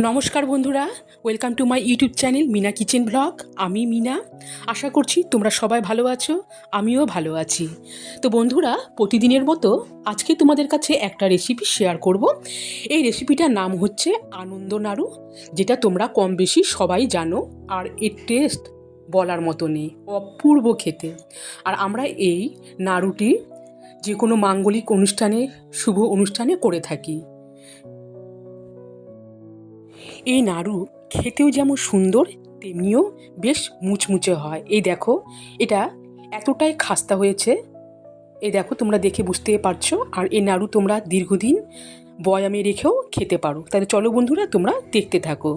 নমস্কার বন্ধুরা, welcome to my YouTube channel Meena kitchen blog. আমি মিনা। আশা করছি তোমরা সবাই ভালো আছো, আমিও ভালো আছি। তো বন্ধুরা, প্রতিদিনের মতো আজকে তোমাদের কাছে একটা রেসিপি শেয়ার করব। এই রেসিপিটার নাম হচ্ছে আনন্দ নাড়ু, যেটা তোমরা কম বেশি সবাই জানো। আর এর টেস্ট বলার মতো নেই, অপূর্ব খেতে। আর আমরা এই নাড়ুটি যে কোনো মাঙ্গলিক অনুষ্ঠানে, শুভ অনুষ্ঠানে করে থাকি। এই নাড়ু খেতেও যেমন সুন্দর, তেমনিও বেশ মুচমুচে হয়। এই দেখো, এটা এতটাই খাস্তা হয়েছে, এই দেখো তোমরা দেখে বুঝতে পারছো। আর এই নাড়ু তোমরা দীর্ঘদিন বয়ামে রেখেও খেতে পারো। তাহলে চলো বন্ধুরা, তোমরা দেখতে থাকো।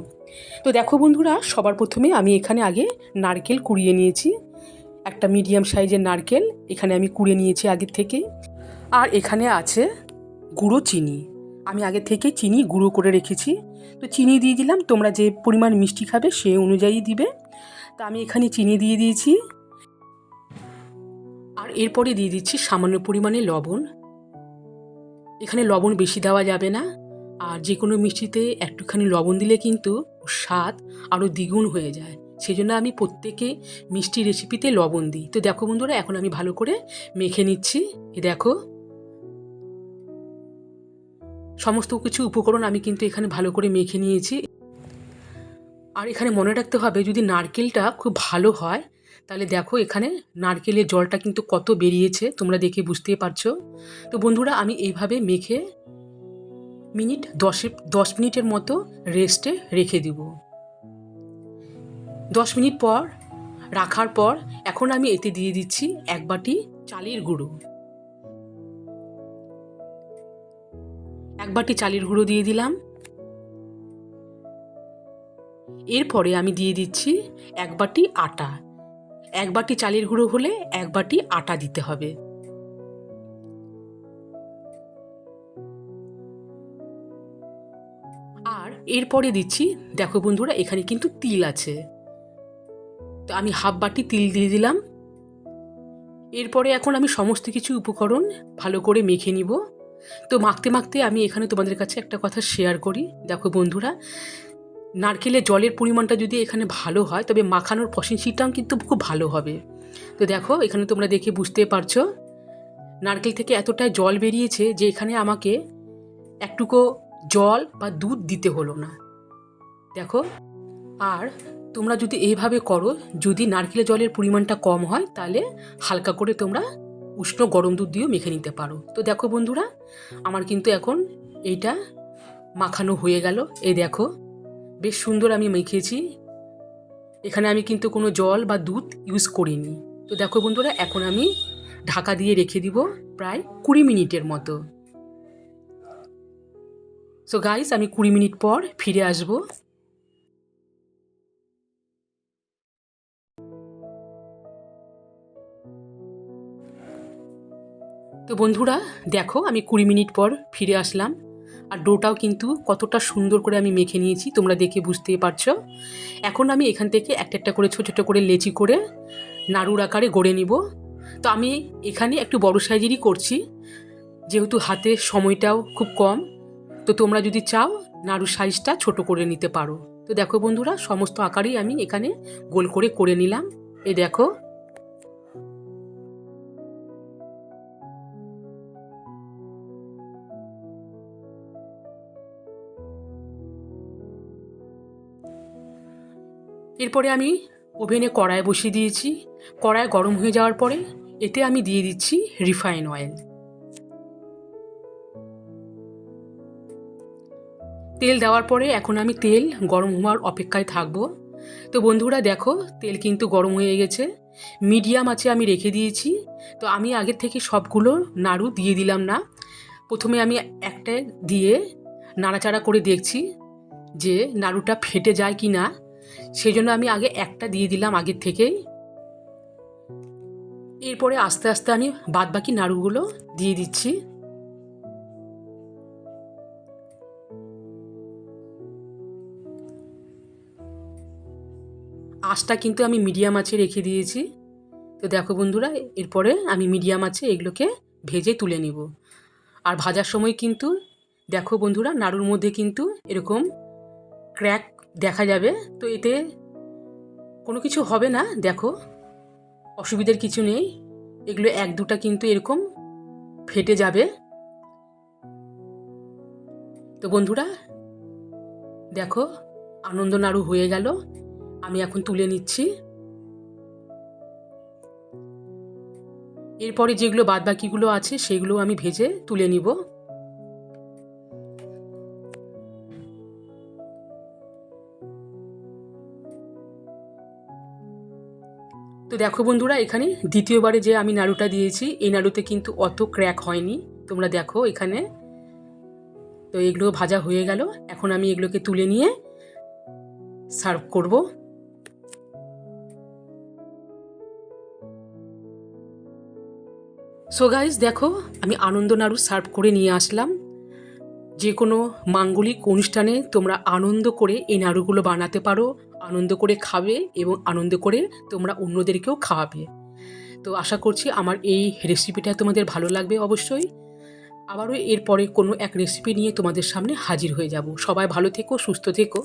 তো দেখো বন্ধুরা, সবার প্রথমে আমি এখানে আগে নারকেল কুড়িয়ে নিয়েছি। একটা মিডিয়াম সাইজের নারকেল এখানে আমি কুড়িয়ে নিয়েছি আগের থেকে। আর এখানে আছে গুঁড়ো চিনি, আমি আগে থেকে চিনি গুঁড়ো করে রেখেছি। তো চিনি দিয়ে দিলাম, তোমরা যে পরিমাণ মিষ্টি খাবে সেই অনুযায়ী দিবে। তো আমি এখানে চিনি দিয়ে দিয়েছি। আর এরপরে দিয়ে দিচ্ছি সামান্য পরিমাণে লবণ। এখানে লবণ বেশি দেওয়া যাবে না, আর যে কোনো মিষ্টিতে একটুখানি লবণ দিলে কিন্তু স্বাদ আরও দ্বিগুণ হয়ে যায়। সেই জন্য আমি প্রত্যেকে মিষ্টি রেসিপিতে লবণ দিই। তো দেখো বন্ধুরা, এখন আমি ভালো করে মেখে নিচ্ছি। দেখো, সমস্ত কিছু উপকরণ আমি কিন্তু এখানে ভালো করে মেখে নিয়েছি। আর এখানে মনে রাখতে হবে, যদি নারকেলটা খুব ভালো হয় তাহলে দেখো এখানে নারকেলের জলটা কিন্তু কত বেরিয়েছে, তোমরা দেখে বুঝতেই পারছো। তো বন্ধুরা, আমি এইভাবে মেখে 10 মিনিটের মতো রেস্টে রেখে দিব। 10 মিনিট পর রাখার পর এখন আমি এতে দিয়ে দিচ্ছি 1 বাটি চালের গুঁড়ো। 1 বাটি চালের গুঁড়ো দিয়ে দিলাম। এরপরে আমি দিয়ে দিচ্ছি 1 বাটি আটা। 1 বাটি চালের গুঁড়ো হলে 1 বাটি আটা দিতে হবে। আর এরপরে দিচ্ছি, দেখো বন্ধুরা, এখানে কিন্তু তিল আছে, তো আমি হাফ বাটি তিল দিয়ে দিলাম। এরপরে এখন আমি সমস্ত কিছু উপকরণ ভালো করে মেখে নিব। তো মাখতে মাখতে আমি এখানে তোমাদের কাছে একটা কথা শেয়ার করি। দেখো বন্ধুরা, নারকেলের জলের পরিমাণটা যদি এখানে ভালো হয় তবে মাখানোর প্রসেসিংটাও কিন্তু খুব ভালো হবে। তো দেখো, এখানে তোমরা দেখে বুঝতে পারছো নারকেল থেকে এতটাই জল বেরিয়েছে যে এখানে আমাকে একটুকু জল বা দুধ দিতে হলো না। দেখো, আর তোমরা যদি এইভাবে করো, যদি নারকেলের জলের পরিমাণটা কম হয় তাহলে হালকা করে তোমরা উষ্ণ গরম দুধ দিয়েও মেখে নিতে পারো। তো দেখো বন্ধুরা, আমার কিন্তু এখন এইটা মাখানো হয়ে গেল। এই দেখো, বেশ সুন্দর আমি মেখেছি। এখানে আমি কিন্তু কোনো জল বা দুধ ইউজ করিনি। তো দেখো বন্ধুরা, এখন আমি ঢাকা দিয়ে রেখে দিব প্রায় 20 মিনিটের মতো। সো গাইস, আমি 20 মিনিট পর ফিরে আসবো। তো বন্ধুরা দেখো, আমি 20 মিনিট পর ফিরে আসলাম। আর ডোটাও কিন্তু কতটা সুন্দর করে আমি মেখে নিয়েছি, তোমরা দেখে বুঝতেই পারছো। এখন আমি এখান থেকে একটা একটা করে ছোটো ছোটো করে লেচি করে নাড়ুর আকারে গড়ে নিব। তো আমি এখানে একটু বড় সাইজেরই করছি, যেহেতু হাতে সময়টাও খুব কম। তো তোমরা যদি চাও নাড়ুর সাইজটা ছোট করে নিতে পারো। তো দেখো বন্ধুরা, সমস্ত আকারেই আমি এখানে গোল করে নিলাম। এই দেখো, এরপরে আমি ওভেনে কড়াই বসিয়ে দিয়েছি। কড়াই গরম হয়ে যাওয়ার পরে এতে আমি দিয়ে দিচ্ছি রিফাইন অয়েল। তেল দেওয়ার পরে এখন আমি তেল গরম হওয়ার অপেক্ষায় থাকবো। তো বন্ধুরা দেখো, তেল কিন্তু গরম হয়ে গেছে, মিডিয়াম আছে আমি রেখে দিয়েছি। তো আমি আগের থেকে সবগুলো নাড়ু দিয়ে দিলাম না, প্রথমে আমি একটা দিয়ে নাড়াচাড়া করে দেখছি যে নাড়ুটা ফেটে যায় কি না। সেই জন্য আমি আগে একটা দিয়ে দিলাম আগের থেকেই। এরপরে আস্তে আস্তে আমি বাদবাকি নাড়ুগুলো দিয়ে দিচ্ছি। আঁচটা কিন্তু আমি মিডিয়াম আঁচে রেখে দিয়েছি। তো দেখো বন্ধুরা, এরপরে আমি মিডিয়াম আঁচে এগুলোকে ভেজে তুলে নিব। আর ভাজার সময় কিন্তু দেখো বন্ধুরা, নাড়ুর মধ্যে কিন্তু এরকম ক্র্যাক দেখা যাবে, তো এতে কোনো কিছু হবে না। দেখো, অসুবিধার কিছু নেই। এগুলো এক দুটা কিন্তু এরকম ফেটে যাবে। তো বন্ধুরা দেখো, আনন্দ নাড়ু হয়ে গেল। আমি এখন তুলে নিচ্ছি। এরপরে যেগুলো বাদবাকিগুলো আছে সেগুলো আমি ভেজে তুলে নিব। তো দেখো বন্ধুরা, এখানে দ্বিতীয়বারে যে আমি নাড়ুটা দিয়েছি, এই নাড়ুতে কিন্তু অত ক্র্যাক হয়নি। তোমরা দেখো এখানে। তো এগুলো ভাজা হয়ে গেল। এখন আমি এগুলোকে তুলে নিয়ে সার্ভ করব। সো গাইস, দেখো আমি আনন্দ নাড়ু সার্ভ করে নিয়ে আসলাম। যে কোনো মাঙ্গলিক অনুষ্ঠানে তোমরা আনন্দ করে এই নাড়ুগুলো বানাতে পারো, আনন্দ করে খাবে এবং আনন্দ করে তোমরা অন্যদেরকেও খাওয়াবে। তো আশা করছি আমার এই রেসিপিটা তোমাদের ভালো লাগবে অবশ্যই। আবারও এরপরে কোনো এক রেসিপি নিয়ে তোমাদের সামনে হাজির হয়ে যাব। সবাই ভালো থেকো, সুস্থ থেকো।